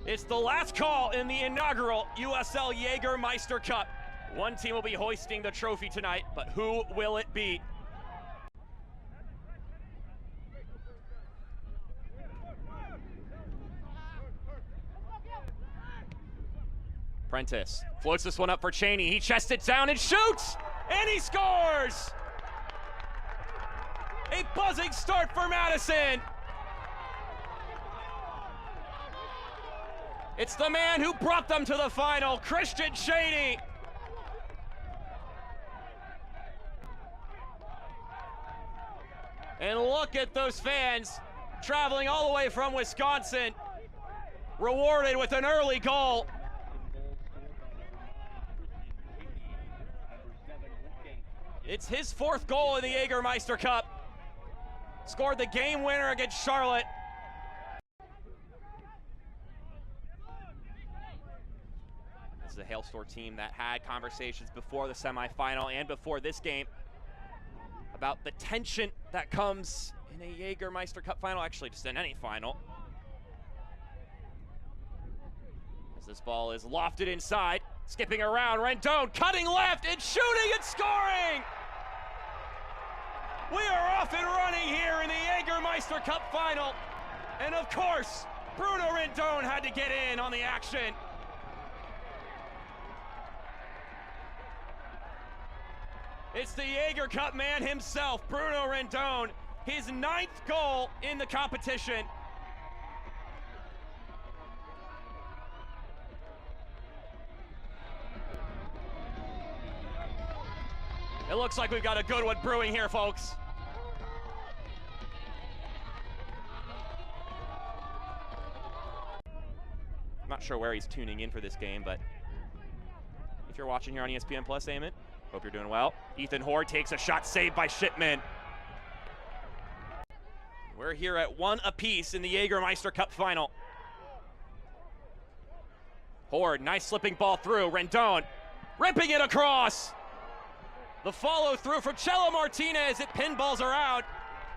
It's the last call in the inaugural USL Jägermeister Cup. One team will be hoisting the trophy tonight, but who will it be? Prentice floats this one up for Cheney. He chests it down and shoots, and he scores! A buzzing start for Madison. It's the man who brought them to the final, Christian Cheney. And look at those fans traveling all the way from Wisconsin, rewarded with an early goal. It's his fourth goal in the Jägermeister Cup. Scored the game winner against Charlotte. This is a Hailstorm team that had conversations before the semifinal and before this game about the tension that comes in a Jägermeister Cup final, actually just in any final. As this ball is lofted inside, skipping around, Rendon cutting left and shooting and scoring! We are off and running here in the Jägermeister Cup final. And of course, Bruno Rendon had to get in on the action. It's the Jaeger Cup man himself, Bruno Rendon, his 9th goal in the competition. It looks like we've got a good one brewing here, folks. I'm not sure where he's tuning in for this game, but if you're watching here on ESPN Plus, Eamon, hope you're doing well. Ethan Hoard takes a shot saved by Shipman. We're here at 1 apiece in the Jägermeister Cup final. Hoard, nice slipping ball through. Rendon ripping it across. The follow through from Chelo Martinez. It pinballs around,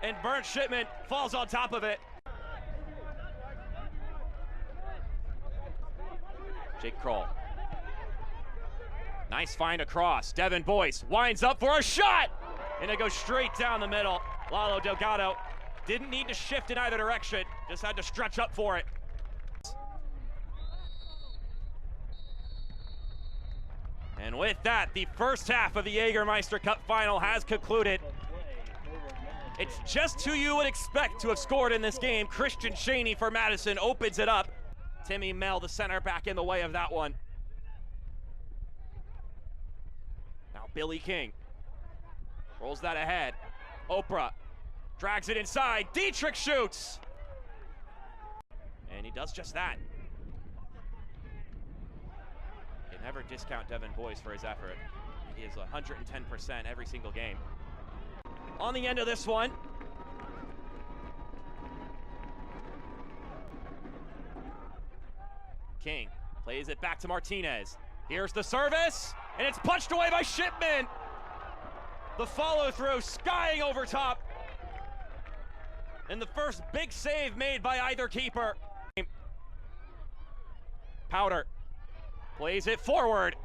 and Bernd Shipman falls on top of it. Jake Kroll. Nice find across. Devin Boyce winds up for a shot, and it goes straight down the middle. Lalo Delgado didn't need to shift in either direction, just had to stretch up for it. And with that, the first half of the Jägermeister Cup final has concluded. It's just who you would expect to have scored in this game. Christian Cheney for Madison opens it up. Timmy Mell, the center, back in the way of that one. Now Billy King rolls that ahead. Oprah drags it inside. Dietrich shoots. And he does just that. You can never discount Devin Boyce for his effort. He is 110% every single game. On the end of this one, King plays it back to Martinez. Here's the service, and it's punched away by Shipman. The follow-through skying over top. And the first big save made by either keeper. Powder plays it forward.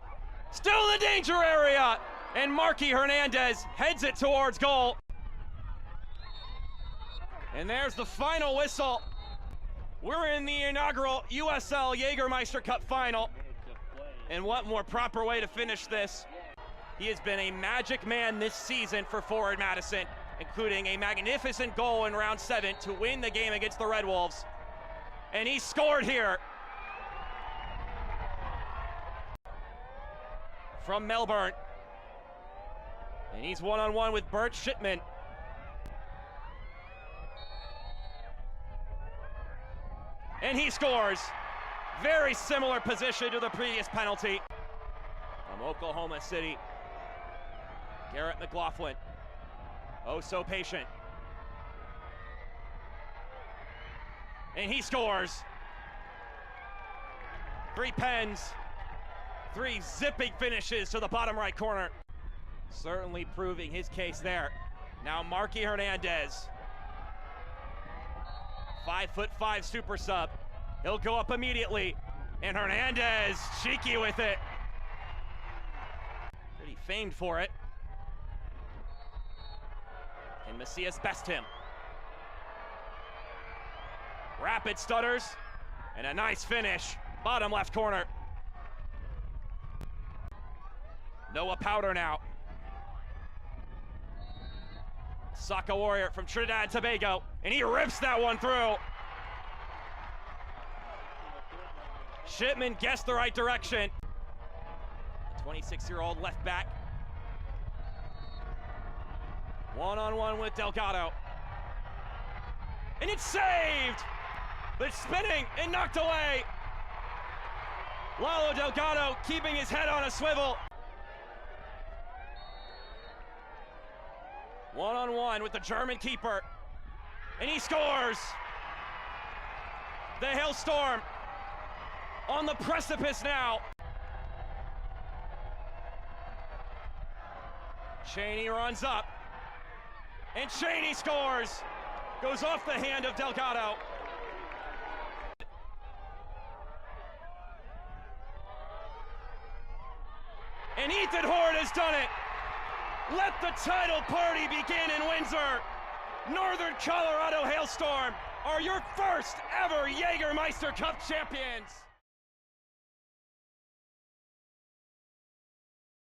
Still in the danger area, and Marky Hernandez heads it towards goal. And there's the final whistle. We're in the inaugural USL Jägermeister Cup final. And what more proper way to finish this? He has been a magic man this season for forward Madison, including a magnificent goal in round 7 to win the game against the Red Wolves. And he scored here. From Melbourne. And he's one-on-one with Bernd Shipman. And he scores. Very similar position to the previous penalty. From Oklahoma City, Garrett McLaughlin. Oh, so patient. And he scores. 3 pens, 3 zipping finishes to the bottom right corner. Certainly proving his case there. Now Marky Hernandez. 5'5" super sub. He'll go up immediately, and Hernandez, cheeky with it. Pretty famed for it. Can Macias best him? Rapid stutters, and a nice finish. Bottom left corner. Noah Powder now. Soccer Warrior from Trinidad and Tobago, and he rips that one through. Shipman guessed the right direction. The 26-year-old left back. One-on-one with Delgado. And it's saved! But spinning and knocked away. Lalo Delgado keeping his head on a swivel. One-on-one with the German keeper. And he scores! The Hailstorm on the precipice now. Cheney runs up. And Cheney scores! Goes off the hand of Delgado. And Ethan Horde has done it! Let the title party begin in Windsor! Northern Colorado Hailstorm are your first ever Jägermeister Cup champions!